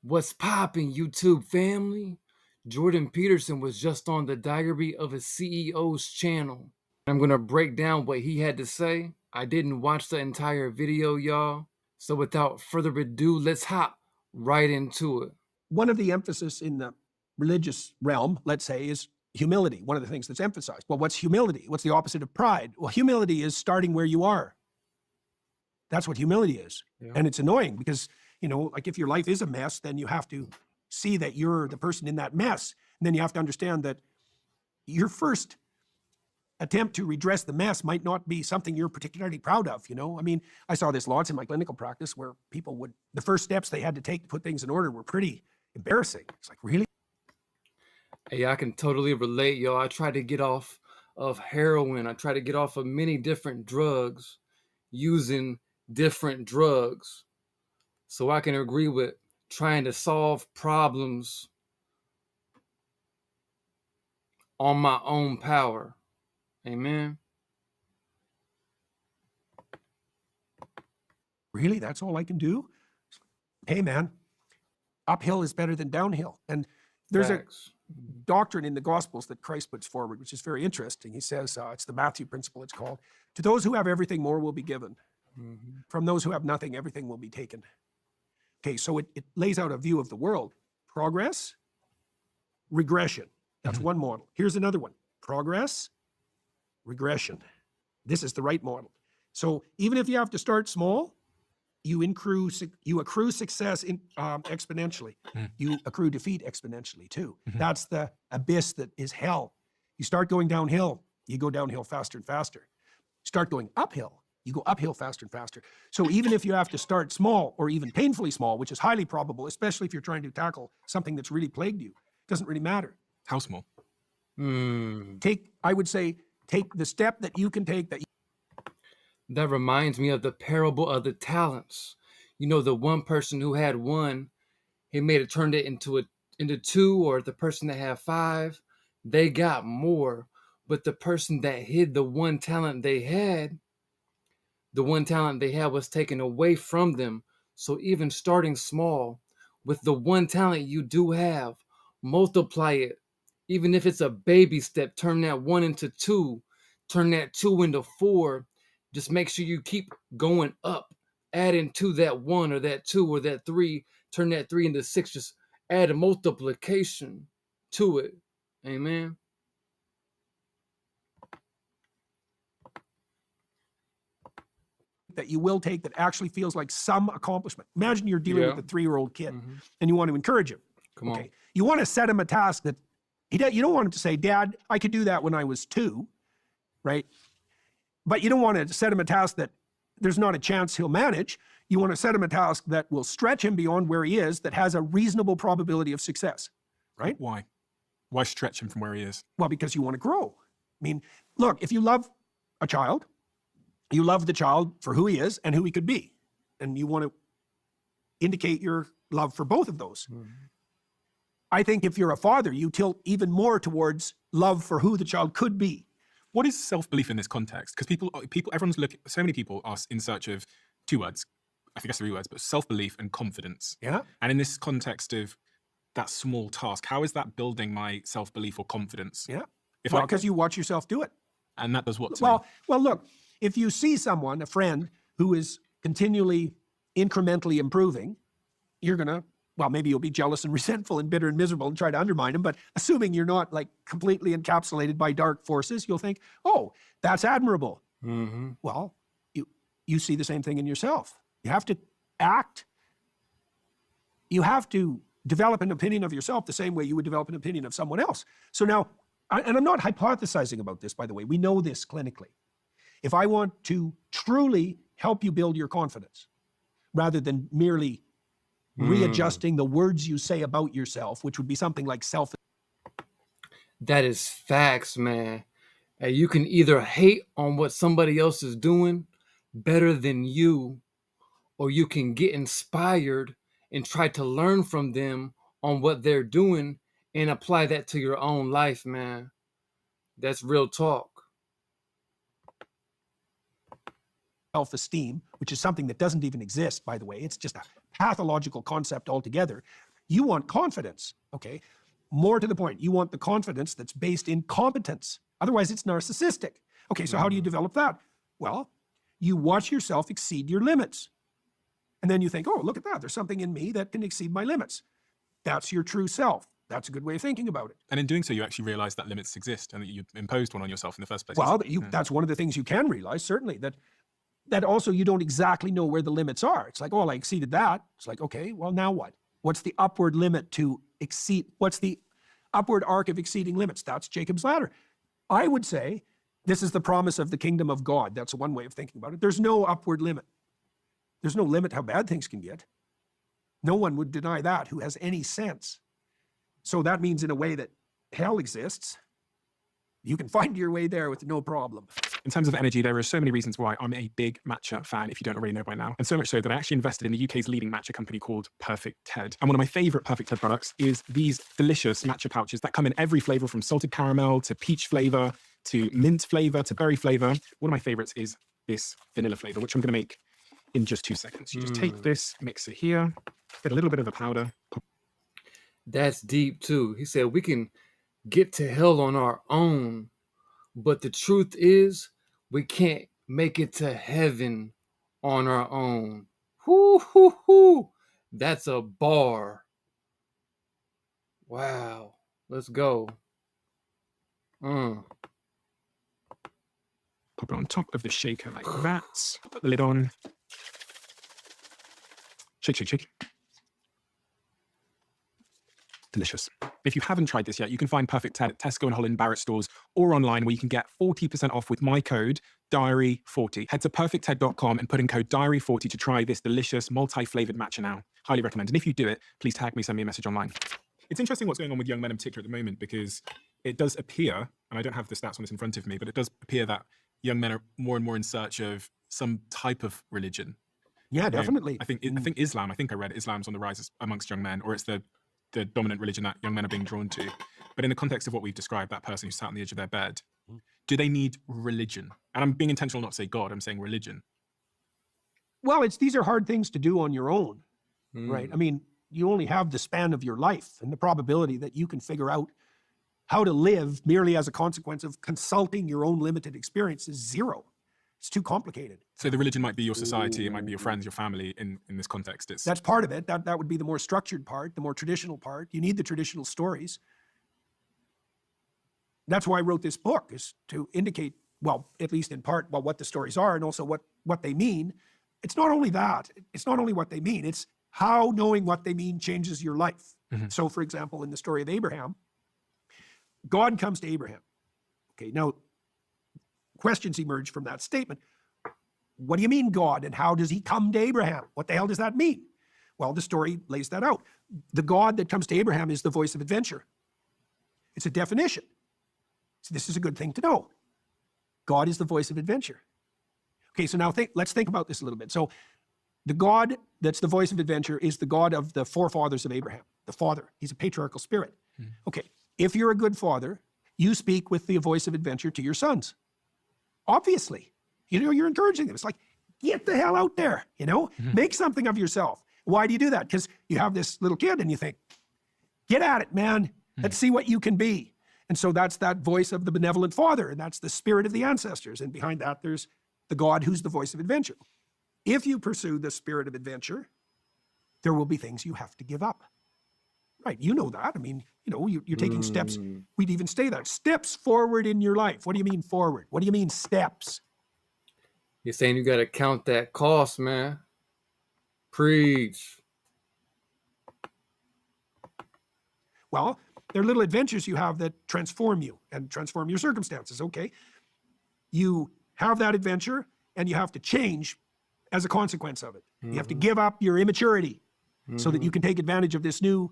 What's poppin', YouTube family? Jordan Peterson was just on the Diary of a CEO's channel. I'm gonna break down what he had to say. I didn't watch the entire video, y'all. So without further ado, let's hop right into it. One of the emphasis in the religious realm, let's say, is humility. One of the things that's emphasized. Well, what's humility? What's the opposite of pride? Well, humility is starting where you are. That's what humility is. Yeah. And it's annoying because, like if your life is a mess, then you have to see that you're the person in that mess. And then you have to understand that your first attempt to redress the mess might not be something you're particularly proud of. I mean, I saw this lots in my clinical practice where people the first steps they had to take to put things in order were pretty embarrassing. It's like, really? Hey, I can totally relate, y'all. I tried to get off of heroin. I tried to get off of many different drugs using different drugs. So I can agree with trying to solve problems on my own power. Amen. Really? That's all I can do? Hey, man, uphill is better than downhill. And there's Facts. a doctrine in the Gospels that Christ puts forward, which is very interesting. He says, it's the Matthew principle, it's called. To those who have everything, more will be given. From those who have nothing, everything will be taken. Okay, so it lays out a view of the world. Progress, regression. That's one model. Here's another one. Progress, regression. This is the right model. So even if you have to start small, you accrue success exponentially. You accrue defeat exponentially too. That's the abyss that is hell. You start going downhill, you go downhill faster and faster. Start going uphill, you go uphill faster and faster. So even if you have to start small or even painfully small, which is highly probable, especially if you're trying to tackle something that's really plagued you, it doesn't really matter. How small? I would say, take the step that you can take That reminds me of the parable of the talents. You know, the one person who had one, he turned it into two, or the person that had five, they got more. But the person that hid the one talent they had, was taken away from them. So even starting small, with the one talent you do have, multiply it. Even if it's a baby step, turn that one into two, turn that two into four. Just make sure you keep going up, adding to that one or that two or that three, turn that three into six. Just add a multiplication to it. Amen. that you will take that actually feels like some accomplishment. Imagine you're dealing with a 3-year-old kid and you want to encourage him. Come on. You want to set him a task that you don't want him to say, Dad, I could do that when I was 2, right? But you don't want to set him a task that there's not a chance he'll manage. You want to set him a task that will stretch him beyond where he is, that has a reasonable probability of success, right? Why? Why stretch him from where he is? Well, because you want to grow. I mean, look, if you love a child, you love the child for who he is and who he could be. And you want to indicate your love for both of those. I think if you're a father, you tilt even more towards love for who the child could be. What is self-belief in this context? Because everyone's looking, so many people are in search of 2 words, I guess 3 words, but self-belief and confidence. Yeah. And in this context of that small task, how is that building my self-belief or confidence? Yeah. Because you watch yourself do it. And that does what to me? Well, look, if you see someone, a friend, who is continually incrementally improving, you're going to, maybe you'll be jealous and resentful and bitter and miserable and try to undermine him. But assuming you're not like completely encapsulated by dark forces, you'll think, oh, that's admirable. Well, you see the same thing in yourself. You have to act. You have to develop an opinion of yourself the same way you would develop an opinion of someone else. So now, and I'm not hypothesizing about this, by the way. We know this clinically. If I want to truly help you build your confidence, rather than merely readjusting the words you say about yourself, which would be something like self. That is facts, man. You can either hate on what somebody else is doing better than you, or you can get inspired and try to learn from them on what they're doing and apply that to your own life, man. That's real talk. Self-esteem, which is something that doesn't even exist, by the way. It's just a pathological concept altogether. You want confidence, okay? More to the point, you want the confidence that's based in competence. Otherwise, it's narcissistic. Okay, so how do you develop that? Well, you watch yourself exceed your limits. And then you think, oh, look at that. There's something in me that can exceed my limits. That's your true self. That's a good way of thinking about it. And in doing so, you actually realize that limits exist and that you imposed one on yourself in the first place. Well, that's one of the things you can realize, certainly, that also you don't exactly know where the limits are. It's like, oh, I exceeded that. It's like, okay, well, now what? What's the upward limit to exceed? What's the upward arc of exceeding limits? That's Jacob's ladder. I would say this is the promise of the kingdom of God. That's one way of thinking about it. There's no upward limit. There's no limit how bad things can get. No one would deny that who has any sense. So that means in a way that hell exists. You can find your way there with no problem. In terms of energy, there are so many reasons why I'm a big matcha fan, if you don't already know by now. And so much so that I actually invested in the UK's leading matcha company called Perfect Ted. And one of my favorite Perfect Ted products is these delicious matcha pouches that come in every flavor, from salted caramel to peach flavor to mint flavor to berry flavor. One of my favorites is this vanilla flavor, which I'm going to make in just 2 seconds. You just take this mixer here, get a little bit of the powder. That's deep too. He said we can get to hell on our own, but the truth is we can't make it to heaven on our own. Hoo, hoo, hoo. That's a bar. Wow. Let's go. Pop it on top of the shaker like that. Put the lid on. Shake, shake, shake. Delicious. If you haven't tried this yet, you can find Perfect Ted at Tesco and Holland Barrett stores or online, where you can get 40% off with my code DIARY40. Head to perfectted.com and put in code DIARY40 to try this delicious multi-flavored matcha now. Highly recommend. And if you do it, please tag me, send me a message online. It's interesting what's going on with young men in particular at the moment, because it does appear, and I don't have the stats on this in front of me, but it does appear that young men are more and more in search of some type of religion. Yeah, definitely. I think Islam, I think I read Islam's on the rise amongst young men, or it's the dominant religion that young men are being drawn to. But in the context of what we've described, that person who's sat on the edge of their bed, do they need religion? And I'm being intentional not to say God, I'm saying religion. Well, these are hard things to do on your own, right? I mean, you only have the span of your life, and the probability that you can figure out how to live merely as a consequence of consulting your own limited experience is zero. It's too complicated. So the religion might be your society, it might be your friends, your family in this context. That's part of it. That would be the more structured part, the more traditional part. You need the traditional stories. That's why I wrote this book, is to indicate, well, at least in part, well, what the stories are and also what they mean. It's not only that. It's not only what they mean. It's how knowing what they mean changes your life. So, for example, in the story of Abraham, God comes to Abraham. Okay, now, questions emerge from that statement. What do you mean, God? And how does he come to Abraham? What the hell does that mean? Well, the story lays that out. The God that comes to Abraham is the voice of adventure. It's a definition. So this is a good thing to know. God is the voice of adventure. Okay, so now let's think about this a little bit. So the God that's the voice of adventure is the God of the forefathers of Abraham, the father. He's a patriarchal spirit. Okay, if you're a good father, you speak with the voice of adventure to your sons. Obviously, you're encouraging them. It's like, get the hell out there, make something of yourself. Why do you do that? Because you have this little kid and you think, get at it, man. Let's see what you can be. And so that's that voice of the benevolent father, and that's the spirit of the ancestors. And behind that, there's the God who's the voice of adventure. If you pursue the spirit of adventure, there will be things you have to give up. Right, you know that. I mean, you're taking steps. We'd even say that. Steps forward in your life. What do you mean forward? What do you mean steps? You're saying you got to count that cost, man. Preach. Well, there are little adventures you have that transform you and transform your circumstances, okay? You have that adventure and you have to change as a consequence of it. You have to give up your immaturity so that you can take advantage of this new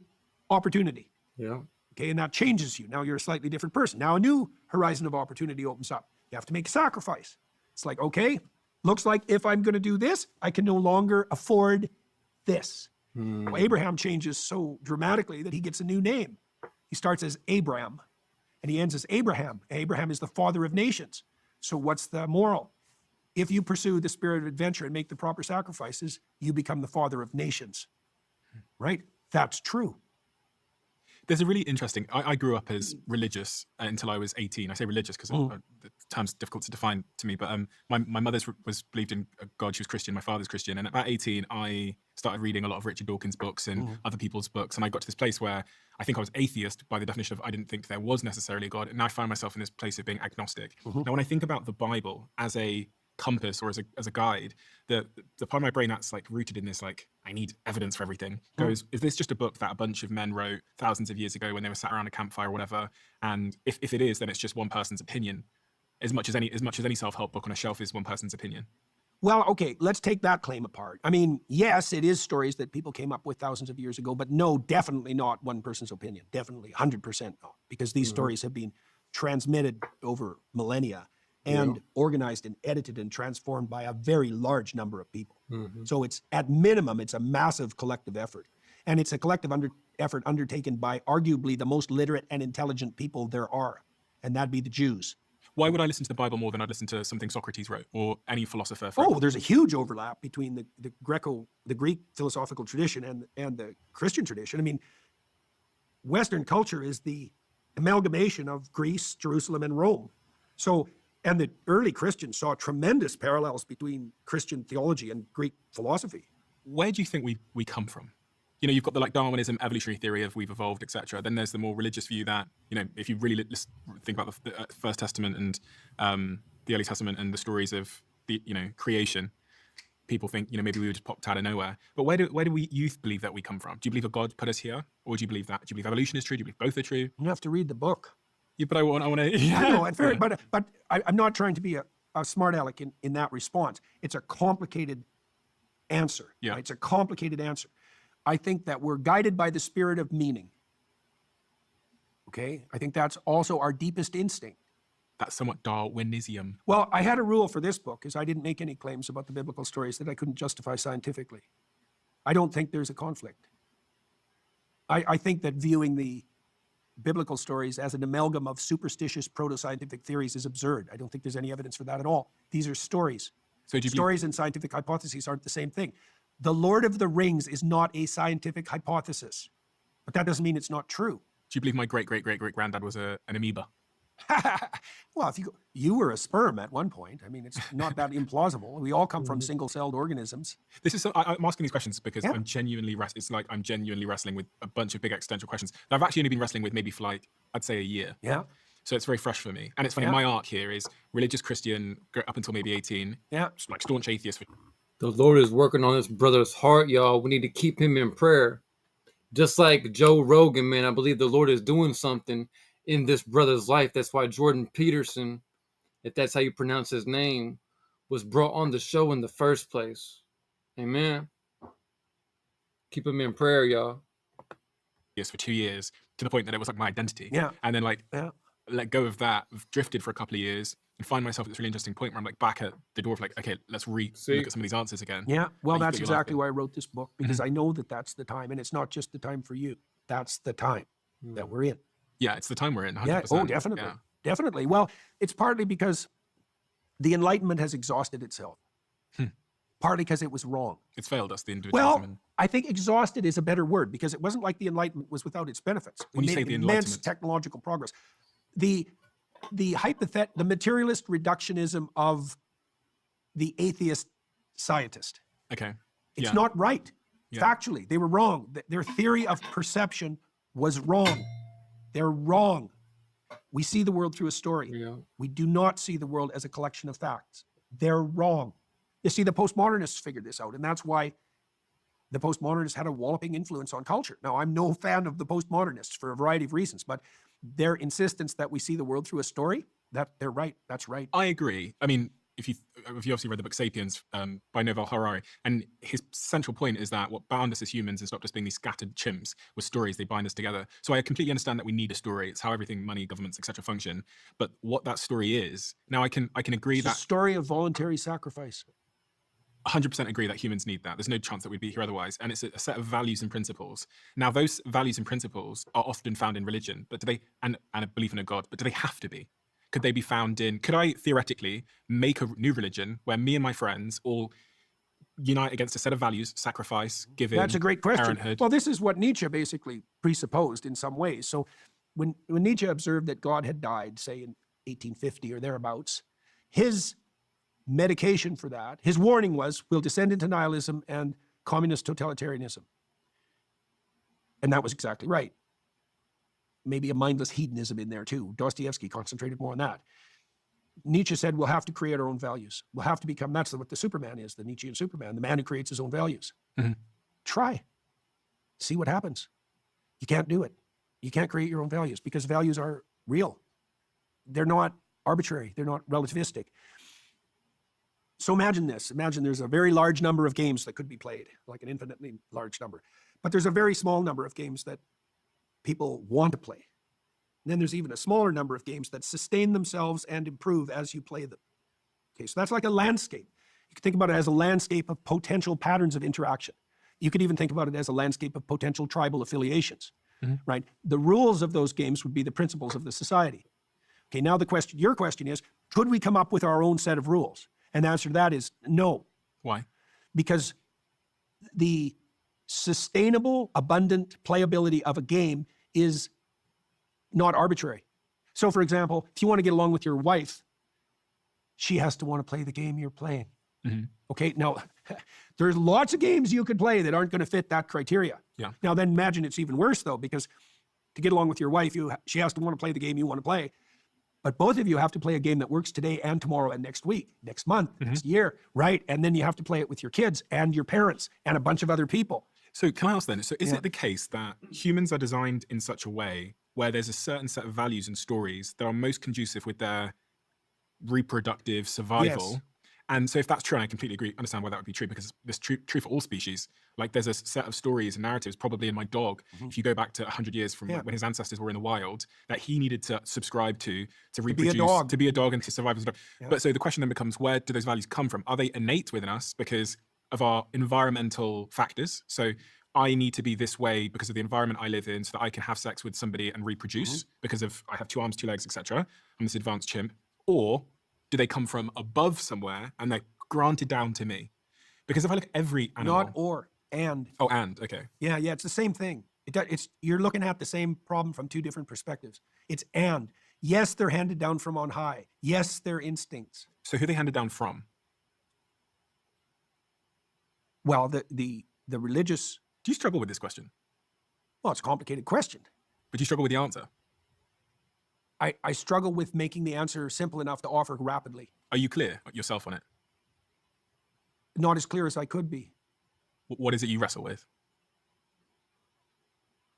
opportunity. Yeah. Okay, and that changes you. Now you're a slightly different person. Now a new horizon of opportunity opens up. You have to make a sacrifice. It's like, okay, looks like if I'm going to do this, I can no longer afford this. Well, Abraham changes so dramatically that he gets a new name. He starts as Abram and he ends as Abraham. Abraham is the father of nations. So what's the moral? If you pursue the spirit of adventure and make the proper sacrifices, you become the father of nations. Right? That's true. There's a really interesting. I grew up as religious until I was 18. I say religious because the term's difficult to define to me. But my mother's was believed in God. She was Christian. My father's Christian. And at about 18, I started reading a lot of Richard Dawkins' books and other people's books. And I got to this place where I think I was atheist by the definition of I didn't think there was necessarily a God. And now I find myself in this place of being agnostic. Now, when I think about the Bible as a compass or as a guide, the part of my brain that's like rooted in this, like, I need evidence for everything, goes, is this just a book that a bunch of men wrote thousands of years ago when they were sat around a campfire or whatever? And if it is, then it's just one person's opinion. As much as any self-help book on a shelf is one person's opinion. Well, okay, let's take that claim apart. I mean, yes, it is stories that people came up with thousands of years ago, but no, definitely not one person's opinion. Definitely, 100% not, because these stories have been transmitted over millennia and organized and edited and transformed by a very large number of people. So it's, at minimum, it's a massive collective effort. And it's a collective effort undertaken by arguably the most literate and intelligent people there are, and that'd be the Jews. Why would I listen to the Bible more than I'd listen to something Socrates wrote or any philosopher? There's a huge overlap between the Greek philosophical tradition and the Christian tradition. I mean, Western culture is the amalgamation of Greece, Jerusalem, and Rome. So, and the early Christians saw tremendous parallels between Christian theology and Greek philosophy. Where do you think we come from? You know, you've got the like Darwinism, evolutionary theory of we've evolved, etc. Then there's the more religious view that, you know, if you really think about the First Testament and the Early Testament and the stories of the, you know, creation, people think, you know, maybe we were just popped out of nowhere. But where do we youth believe that we come from? Do you believe a God put us here, or do you believe that? Do you believe evolution is true? Do you believe both are true? You have to read the book. Yeah, but I want to. Yeah. I know, and fair, but I'm not trying to be a smart aleck in that response. It's a complicated answer. Yeah, right? It's a complicated answer. I think that we're guided by the spirit of meaning. Okay? I think that's also our deepest instinct. That's somewhat Darwinism. Well, I had a rule for this book, is I didn't make any claims about the biblical stories that I couldn't justify scientifically. I don't think there's a conflict. I think that viewing the biblical stories as an amalgam of superstitious proto-scientific theories is absurd. I don't think there's any evidence for that at all. These are stories. So stories and scientific hypotheses aren't the same thing. The Lord of the Rings is not a scientific hypothesis, but that doesn't mean it's not true. Do you believe my great-great-great-great-granddad was an amoeba? Well, if you were a sperm at one point, I mean, it's not that implausible. We all come from single-celled organisms. This is I'm asking these questions because I'm genuinely it's like I'm genuinely wrestling with a bunch of big existential questions that I've actually only been wrestling with maybe for like, I'd say, a year. Yeah. So it's very fresh for me. And it's funny, my arc here is religious Christian up until maybe 18. Yeah. Like staunch atheist. The Lord is working on his brother's heart, y'all. We need to keep him in prayer. Just like Joe Rogan, man, I believe the Lord is doing something in this brother's life. That's why Jordan Peterson, if that's how you pronounce his name, was brought on the show in the first place. Amen. Keep him in prayer, y'all. Yes, for 2 years, to the point that it was like my identity. Yeah. And then like let go of that, drifted for a couple of years, and find myself at this really interesting point where I'm like back at the door of like, okay, let's look at some of these answers again. Yeah, well, that's exactly why I wrote this book, because I know that that's the time, and it's not just the time for you. That's the time that we're in. Yeah, it's the time we're in, 100%. Yeah, oh, definitely. Yeah. Definitely. Well, it's partly because the Enlightenment has exhausted itself. Partly because it was wrong. It's failed us, the individualism. Well, I think exhausted is a better word, because it wasn't like the Enlightenment was without its benefits. When you say the Enlightenment, immense technological progress. The materialist reductionism of the atheist scientist. Okay. It's not right. Factually, they were wrong. Their theory of perception was wrong. They're wrong. We see the world through a story. Yeah. We do not see the world as a collection of facts. They're wrong. You see, the postmodernists figured this out, and that's why the postmodernists had a walloping influence on culture. Now, I'm no fan of the postmodernists for a variety of reasons, but their insistence that we see the world through a story, that they're right. That's right. I agree. I mean, if you obviously read the book *Sapiens* by Yuval Harari, and his central point is that what bound us as humans and stopped us being these scattered chimps was stories. They bind us together. So I completely understand that we need a story. It's how everything, money, governments, etc., function. But what that story is, now I can agree that a story of voluntary sacrifice. 100% agree that humans need that. There's no chance that we'd be here otherwise. And it's a set of values and principles. Now, those values and principles are often found in religion, but do they, and a belief in a God, but do they have to be? Could they be found in, could I theoretically make a new religion where me and my friends all unite against a set of values: sacrifice, giving, That's a great question. parenthood. Well, this is what Nietzsche basically presupposed in some ways. So when Nietzsche observed that God had died, say in 1850 or thereabouts, his medication for that, his warning was, we'll descend into nihilism and communist totalitarianism. And that was exactly right. Maybe a mindless hedonism in there too. Dostoevsky concentrated more on that. Nietzsche said we'll have to create our own values. We'll have to become, that's what the Superman is, the Nietzschean Superman, the man who creates his own values. Mm-hmm. Try. See what happens. You can't do it. You can't create your own values because values are real. They're not arbitrary. They're not relativistic. So imagine this. Imagine there's a very large number of games that could be played, like an infinitely large number. But there's a very small number of games that people want to play. And then there's even a smaller number of games that sustain themselves and improve as you play them. Okay, so that's like a landscape. You can think about it as a landscape of potential patterns of interaction. You could even think about it as a landscape of potential tribal affiliations, right? The rules of those games would be the principles of the society. Okay, now your question is, could we come up with our own set of rules? And the answer to that is no. Why? Because the sustainable, abundant playability of a game is not arbitrary. So for example, if you want to get along with your wife, she has to want to play the game you're playing. Okay, now there's lots of games you could play that aren't going to fit that criteria. Yeah. Now then imagine it's even worse though, because to get along with your wife, she has to want to play the game you want to play. But both of you have to play a game that works today and tomorrow and next week, next month, next year, right? And then you have to play it with your kids and your parents and a bunch of other people. So can I ask then, so is it the case that humans are designed in such a way where there's a certain set of values and stories that are most conducive with their reproductive survival? Yes. And so if that's true, and I completely agree, understand why that would be true, because it's true for all species. Like there's a set of stories and narratives, probably in my dog, if you go back to 100 years from when his ancestors were in the wild, that he needed to subscribe to reproduce, to be a dog and to survive as a dog. But so the question then becomes, where do those values come from? Are they innate within us because of our environmental factors? So I need to be this way because of the environment I live in so that I can have sex with somebody and reproduce because of I have 2 arms, 2 legs, etc. I'm this advanced chimp. Or do they come from above somewhere and they're granted down to me? Because if I look at every animal... Not or, and. Oh, and, okay. Yeah, it's the same thing. You're looking at the same problem from 2 different perspectives. It's and. Yes, they're handed down from on high. Yes, they're instincts. So who are they handed down from? Well, the religious... Do you struggle with this question? Well, it's a complicated question. But do you struggle with the answer? I struggle with making the answer simple enough to offer rapidly. Are you clear yourself on it? Not as clear as I could be. What is it you wrestle with?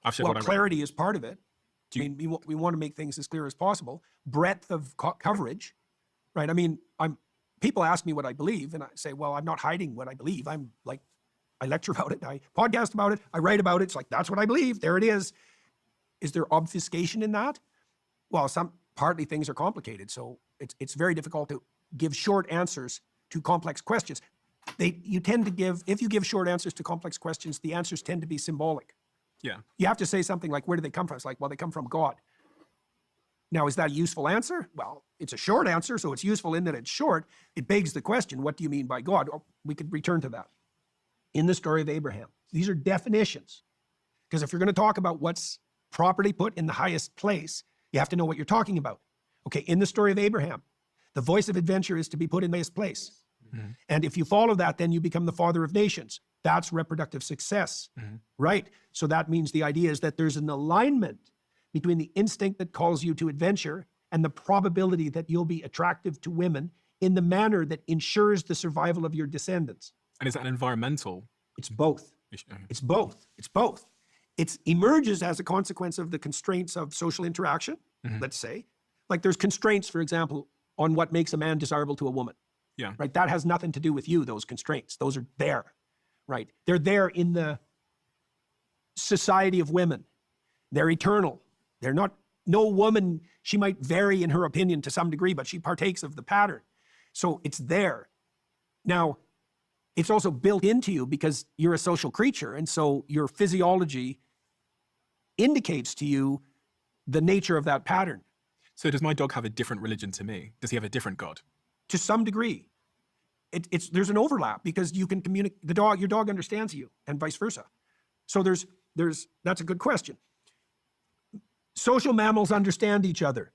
I've shared Well, what I clarity is part of it. I mean, we want to make things as clear as possible. Breadth of coverage, right? I mean, people ask me what I believe, and I say, well, I'm not hiding what I believe. I lecture about it, I podcast about it, I write about it. It's like, that's what I believe. There it is. Is there obfuscation in that? Well, partly things are complicated, so it's very difficult to give short answers to complex questions. You tend to if you give short answers to complex questions, the answers tend to be symbolic. Yeah. You have to say something like, where do they come from? It's like, well, they come from God. Now, is that a useful answer? Well, it's a short answer, so it's useful in that it's short. It begs the question, what do you mean by God? Oh, we could return to that. In the story of Abraham, these are definitions. Because if you're going to talk about what's properly put in the highest place, you have to know what you're talking about. Okay, in the story of Abraham, the voice of adventure is to be put in the highest place. And if you follow that, then you become the father of nations. That's reproductive success, right? So that means the idea is that there's an alignment between the instinct that calls you to adventure and the probability that you'll be attractive to women in the manner that ensures the survival of your descendants. And is that an environmental? It's both. It's both. It's both. It emerges as a consequence of the constraints of social interaction, let's say. Like there's constraints, for example, on what makes a man desirable to a woman. Yeah. Right? That has nothing to do with you, those constraints. Those are there, right? They're there in the society of women. They're eternal. They're not, no woman, she might vary in her opinion to some degree, but she partakes of the pattern. So it's there. Now, it's also built into you because you're a social creature. And so your physiology indicates to you the nature of that pattern. So does my dog have a different religion to me? Does he have a different God? To some degree. there's an overlap because you can communicate. Your dog understands you, and vice versa. So that's a good question. Social mammals understand each other.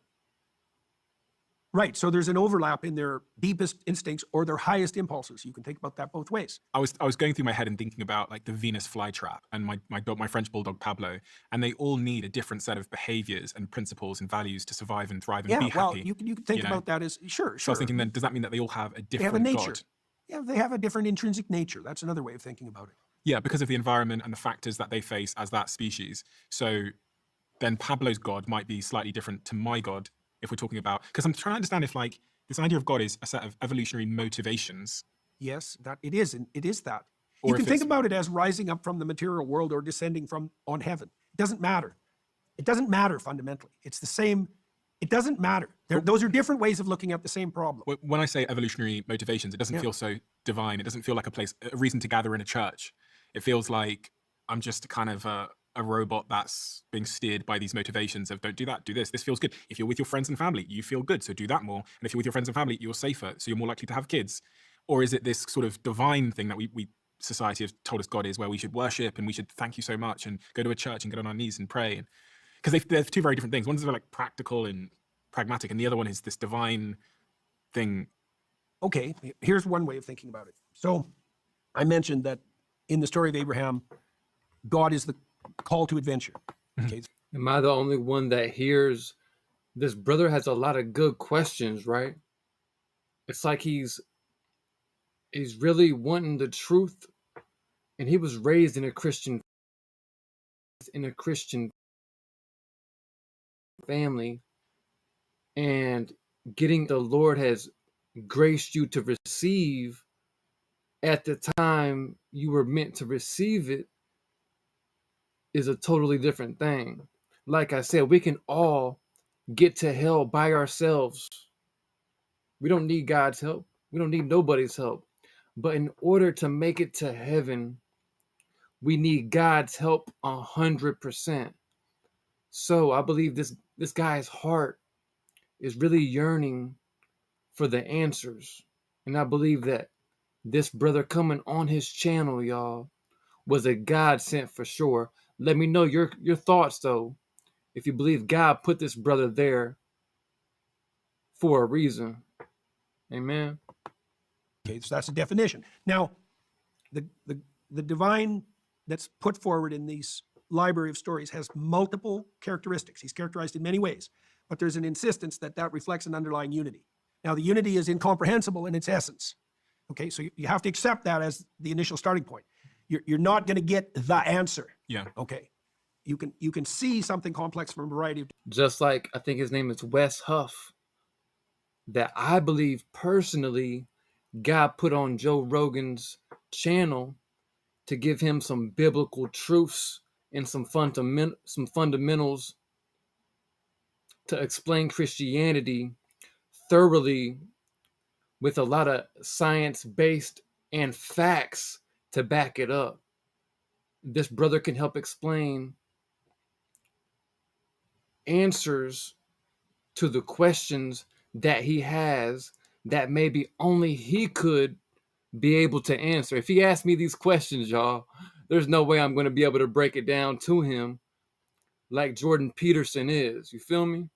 Right, so there's an overlap in their deepest instincts or their highest impulses. You can think about that both ways. I was going through my head and thinking about like the Venus flytrap and my French bulldog Pablo, and they all need a different set of behaviors and principles and values to survive and thrive and Yeah, be well, happy. you can think about that as, sure. So I was thinking then, does that mean that they all have a They have a different nature. God? Yeah, they have a different intrinsic nature. That's another way of thinking about it. Yeah, because of the environment and the factors that they face as that species. So then Pablo's God might be slightly different to my God if we're talking about, because I'm trying to understand if like this idea of God is a set of evolutionary motivations. Yes, that it is, and it is that. Or You if can think it's- about it as rising up from the material world or descending from on heaven. It doesn't matter. It doesn't matter fundamentally. It's the same. It doesn't matter. Those are different ways of looking at the same problem. When I say evolutionary motivations, it doesn't feel so divine. It doesn't feel like a reason to gather in a church. It feels like I'm just kind of a robot that's being steered by these motivations of don't do that, do this. This feels good. If you're with your friends and family, you feel good, so do that more. And if you're with your friends and family, you're safer, so you're more likely to have kids. Or is it this sort of divine thing that we society have told us God is, where we should worship and we should thank you so much and go to a church and get on our knees and pray? Because they're two very different things. One's like practical and pragmatic, and the other one is this divine thing. Okay, here's one way of thinking about it. So I mentioned that in the story of Abraham, God is the call to adventure. Okay. Am I the only one that hears this brother has a lot of good questions, right? It's like he's really wanting the truth, and he was raised in a Christian family, and getting the Lord has graced you to receive at the time you were meant to receive it is a totally different thing. Like I said, we can all get to hell by ourselves. We don't need God's help. We don't need nobody's help. But in order to make it to heaven, we need God's help 100%. So I believe this guy's heart is really yearning for the answers. And I believe that this brother coming on his channel, y'all, was a God sent for sure. Let me know your thoughts, though, if you believe God put this brother there for a reason. Amen. Okay, so that's a definition. Now, the divine that's put forward in these library of stories has multiple characteristics. He's characterized in many ways, but there's an insistence that reflects an underlying unity. Now, the unity is incomprehensible in its essence. Okay, so you have to accept that as the initial starting point. You're not going to get the answer. Yeah. Okay. You can see something complex from a variety of. Just like I think his name is Wes Huff, that I believe personally God put on Joe Rogan's channel to give him some biblical truths and some fundamentals to explain Christianity thoroughly with a lot of science-based and facts to back it up. This brother can help explain answers to the questions that he has that maybe only he could be able to answer. If he asked me these questions, y'all, there's no way I'm going to be able to break it down to him like Jordan Peterson is. You feel me?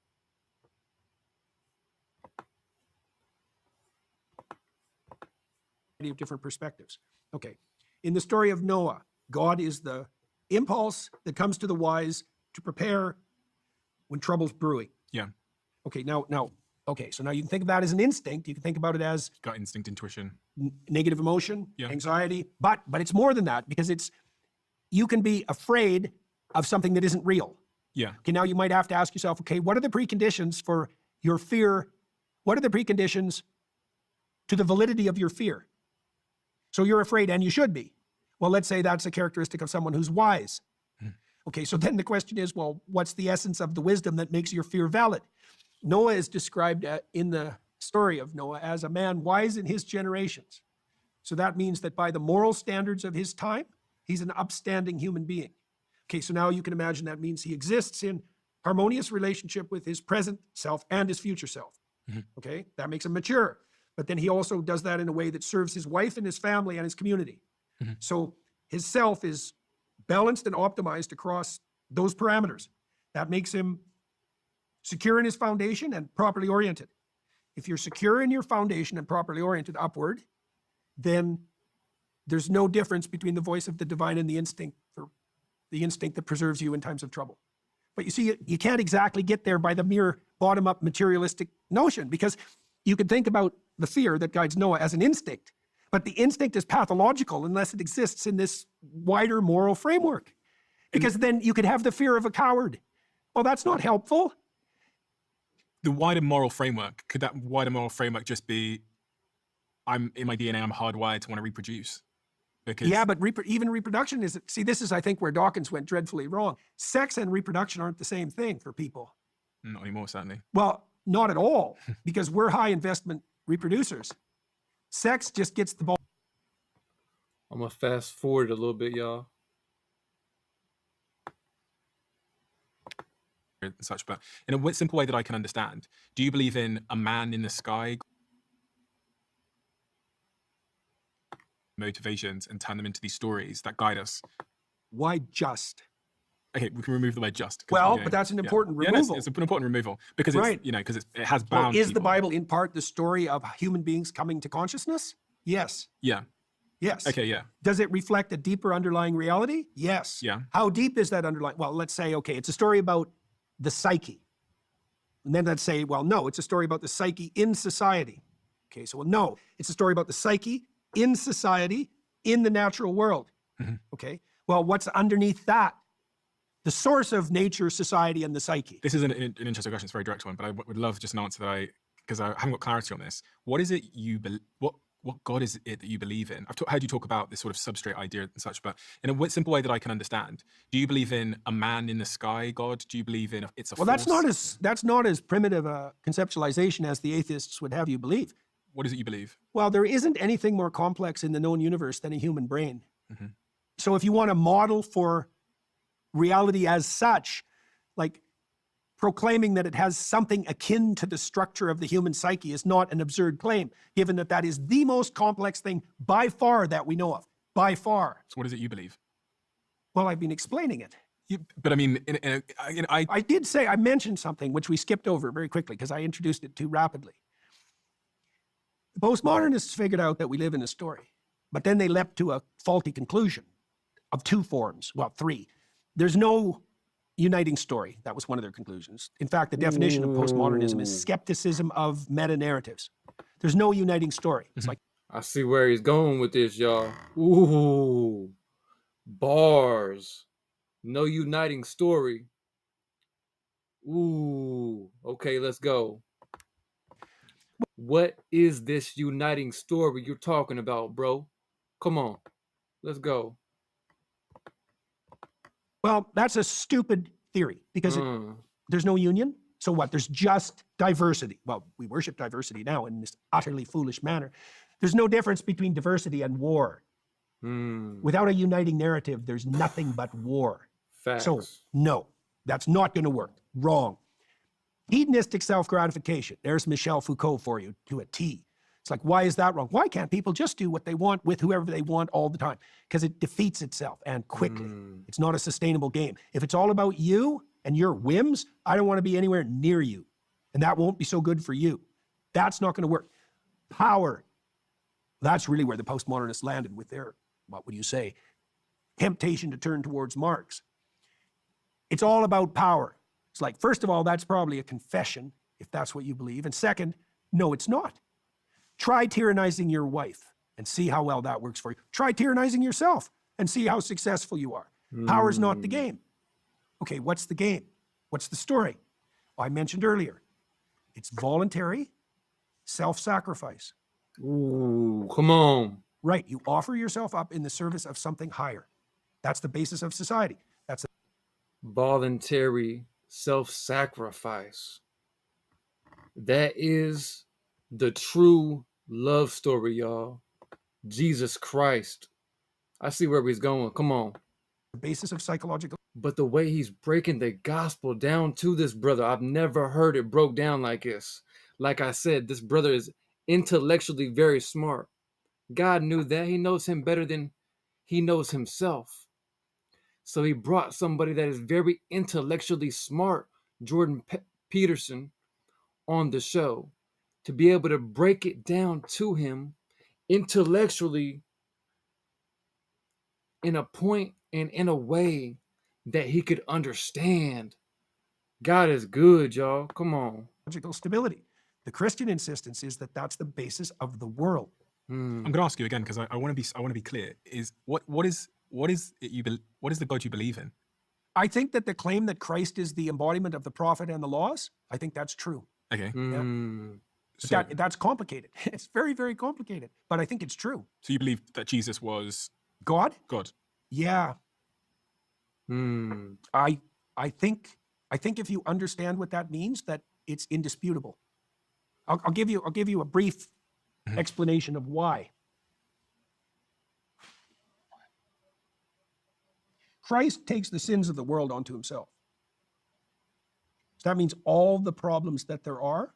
Of different perspectives. Okay. In the story of Noah, God is the impulse that comes to the wise to prepare when trouble's brewing. Yeah. Okay. Okay. So now you can think of that as an instinct. You can think about it as Gut instinct, intuition. Negative emotion, Yeah. anxiety, but it's more than that because you can be afraid of something that isn't real. Yeah. Okay. Now you might have to ask yourself, okay, what are the preconditions for your fear? What are the preconditions to the validity of your fear? So you're afraid, and you should be. Well, let's say that's a characteristic of someone who's wise. Okay, so then the question is, well, what's the essence of the wisdom that makes your fear valid? Noah is described in the story of Noah as a man wise in his generations. So that means that by the moral standards of his time, he's an upstanding human being. Okay, so now you can imagine that means he exists in harmonious relationship with his present self and his future self. Okay, that makes him mature. but then he also does that in a way that serves his wife and his family and his community. Mhm. So his self is balanced and optimized across those parameters. That makes him secure in his foundation and properly oriented. If you're secure in your foundation and properly oriented upward, then there's no difference between the voice of the divine and the instinct that preserves you in times of trouble. But you see, you can't exactly get there by the mere bottom-up materialistic notion, because you could think about the fear that guides Noah as an instinct, but the instinct is pathological unless it exists in this wider moral framework. Because then you could have the fear of a coward. Well, that's not helpful. The wider moral framework, could that wider moral framework just be, I'm in my DNA, I'm hardwired to want to reproduce? Because Yeah, but even reproduction is, see, this is, I think, where Dawkins went dreadfully wrong. Sex and reproduction aren't the same thing for people. not anymore, certainly. Well, not at all, because we're high investment reproducers. Sex just gets the ball. I'm gonna fast forward a little bit, y'all. And such, but in a simple way that I can understand, do you believe in a man in the sky, motivations, and turn them into these stories that guide us? Why just? Okay, we can remove the word just. 'cause, Well, you know, but that's an yeah. important Yeah, no, removal. it's an important removal because it's, Right. you know, because it has Well, bound is the people. Bible in part the story of human beings coming to consciousness? Yes. Yeah. Yes. Okay. Yeah. Does it reflect a deeper underlying reality? Yes. Yeah. How deep is that underlying? Well, let's say, okay, it's a story about the psyche. And then let's say, well, no, it's a story about the psyche in society. Okay, so well, no, it's a story about the psyche in society, in the natural world. Mhm. Okay, well, what's underneath that? The source of nature, society, and the psyche. This is an interesting question. It's a very direct one, but I would love just an answer that because I haven't got clarity on this. What is it what God is it that you believe in? I've heard you talk about this sort of substrate idea and such, but in a simple way that I can understand, do you believe in a man in the sky God? Do you believe in it's a Well, force? that's not as primitive a conceptualization as the atheists would have you believe. What is it you believe? Well, there isn't anything more complex in the known universe than a human brain. Mhm. So if you want a model for reality as such, like proclaiming that it has something akin to the structure of the human psyche is not an absurd claim, given that that is the most complex thing by far that we know of, by far. So what is it you believe? Well, I've been explaining it. But I mean, I mentioned something which we skipped over very quickly because I introduced it too rapidly. The postmodernists figured out that we live in a story, but then they leapt to a faulty conclusion of two forms, well, three. There's no uniting story. That was one of their conclusions. In fact, the definition of postmodernism is skepticism of meta-narratives. There's no uniting story. It's like, I see where he's going with this, y'all. Ooh, bars. No uniting story. Ooh, okay, let's go. What is this uniting story you're talking about, bro? Come on, let's go. well, that's a stupid theory because there's no union. So what? There's just diversity. Well, we worship diversity now in this utterly foolish manner. There's no difference between diversity and war. Without a uniting narrative, there's nothing but war. Facts. So, no, that's not going to work. Wrong. Hedonistic self-gratification. There's Michel Foucault for you to a T. It's like, why is that wrong? Why can't people just do what they want with whoever they want all the time? Because it defeats itself and quickly. It's not a sustainable game. If it's all about you and your whims, I don't want to be anywhere near you. And that won't be so good for you. That's not going to work. Power. That's really where the postmodernists landed with their, what would you say, temptation to turn towards Marx. It's all about power. It's like, first of all, that's probably a confession, if that's what you believe. And second, no, it's not. Try tyrannizing your wife and see how well that works for you. Try tyrannizing yourself and see how successful you are. Power's not the game. Okay, what's the game? What's the story? Well, I mentioned earlier, it's voluntary self-sacrifice. Ooh, come on. Right, you offer yourself up in the service of something higher. That's the basis of society. That's Voluntary self-sacrifice. That is the true love story, y'all. Jesus Christ. I see where he's going. Come on. the basis of psychological. But the way he's breaking the gospel down to this brother, I've never heard it broke down like this. Like I said, this brother is intellectually very smart. God knew that. He knows him better than he knows himself. So he brought somebody that is very intellectually smart, Jordan Peterson, on the show to be able to break it down to him intellectually in a point and in a way that he could understand. God is good, y'all. Come on. Logical stability. The Christian insistence is that that's the basis of the world. I'm going to ask you again because I want to be clear. Is what is it you what is the God you believe in? I think that the claim that Christ is the embodiment of the prophet and the laws, I think that's true. Okay. So, that's complicated. It's very, very complicated, but I think it's true. So you believe that Jesus was God? God? Yeah. I think if you understand what that means, that it's indisputable. I'll give you a brief explanation of why. Christ takes the sins of the world onto himself. So that means all the problems that there are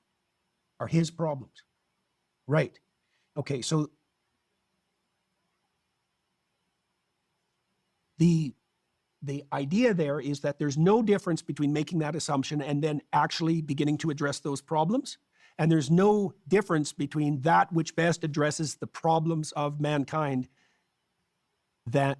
his problems. Right. Okay, so the idea there is that there's no difference between making that assumption and then actually beginning to address those problems. And there's no difference between that which best addresses the problems of mankind and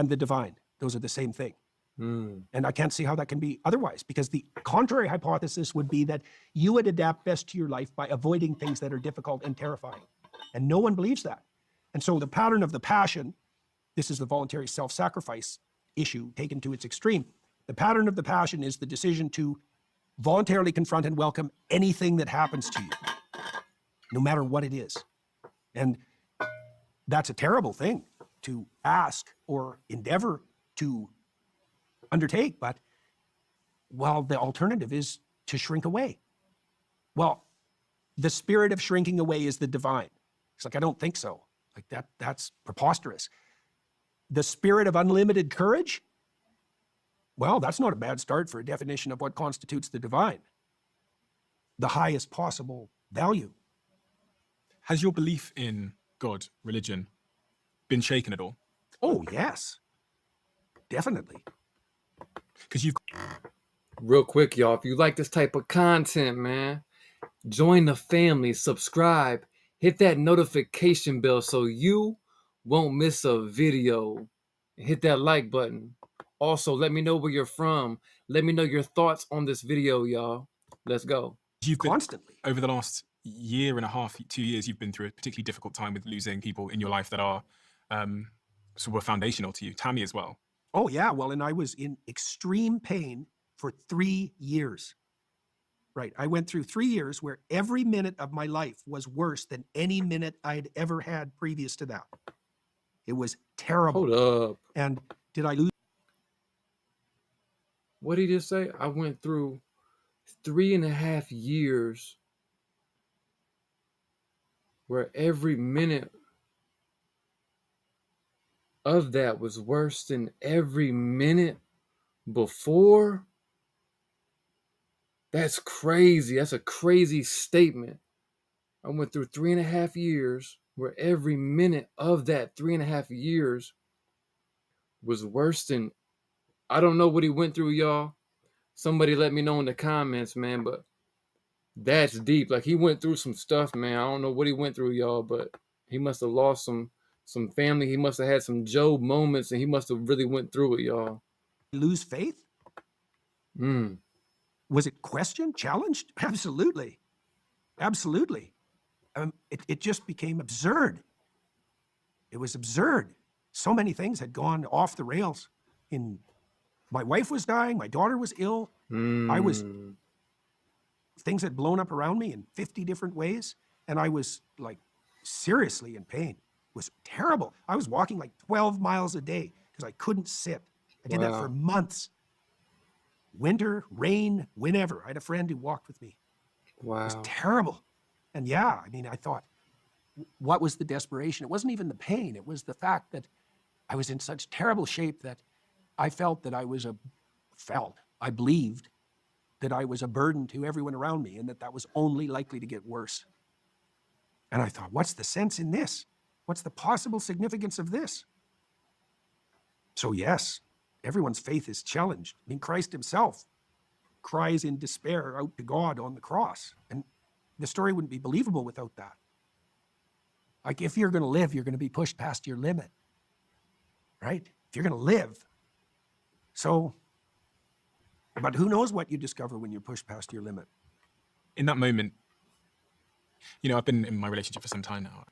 the divine. Those are the same thing. And I can't see how that can be otherwise, because the contrary hypothesis would be that you would adapt best to your life by avoiding things that are difficult and terrifying. And no one believes that. And so the pattern of the passion, this is the voluntary self-sacrifice issue taken to its extreme. The pattern of the passion is the decision to voluntarily confront and welcome anything that happens to you, no matter what it is. And that's a terrible thing to ask or endeavor to undertake, but well, the alternative is to shrink away. Well, the spirit of shrinking away is the divine. It's like, I don't think so. Like that's preposterous. The spirit of unlimited courage, well, that's not a bad start for a definition of what constitutes the divine. The highest possible value. Has your belief in God, religion, been shaken at all? Oh, yes. Definitely. Because you've... Real quick, y'all, if you like this type of content, man, join the family, subscribe, hit that notification bell so you won't miss a video. Hit that like button. Also, let me know where you're from. Let me know your thoughts on this video, y'all. Let's go. You've been, Constantly. over the last year and a half, 2 years, you've been through a particularly difficult time with losing people in your life that are sort of foundational to you. Tammy as well. Oh, yeah. Well, and I was in extreme pain for 3 years. Right. I went through 3 years where every minute of my life was worse than any minute I'd ever had previous to that. It was terrible. Hold up. And did I lose? What did he just say? I went through 3.5 years where every minute of that was worse than every minute before. That's crazy. That's a crazy statement. I went through 3.5 years where every minute of that 3.5 years was worse than, I don't know what he went through, y'all. Somebody let me know in the comments, man, but that's deep. Like, he went through some stuff, man. I don't know what he went through, y'all, but he must have lost some family. He must have had some Job moments, and he must have really went through it, y'all. Lose faith? Was it questioned, challenged? Absolutely. Absolutely. It just became absurd. It was absurd. So many things had gone off the rails. My wife was dying. My daughter was ill. Things had blown up around me in 50 different ways. And I was like seriously in pain. It was terrible. I was walking like 12 miles a day because I couldn't sit. I did that for months. Winter, rain, whenever. I had a friend who walked with me. Wow. It was terrible. And yeah, I mean, I thought, what was the desperation? It wasn't even the pain. It was the fact that I was in such terrible shape that I felt that I believed that I was a burden to everyone around me and that was only likely to get worse. And I thought, what's the sense in this? What's the possible significance of this? So yes, everyone's faith is challenged. I mean, Christ himself cries in despair out to God on the cross. And the story wouldn't be believable without that. Like, if you're going to live, you're going to be pushed past your limit, right? If you're going to live. So, but who knows what you discover when you're pushed past your limit? In that moment, I've been in my relationship for some time now.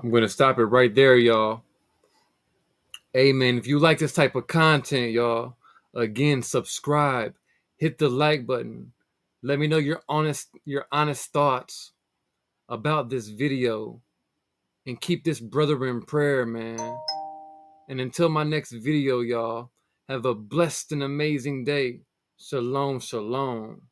I'm going to stop it right there, y'all. Amen. If you like this type of content, y'all, again, subscribe, hit the like button. Let me know your honest thoughts about this video, and keep this brother in prayer, man. And until my next video, y'all, have a blessed and amazing day. Shalom, shalom.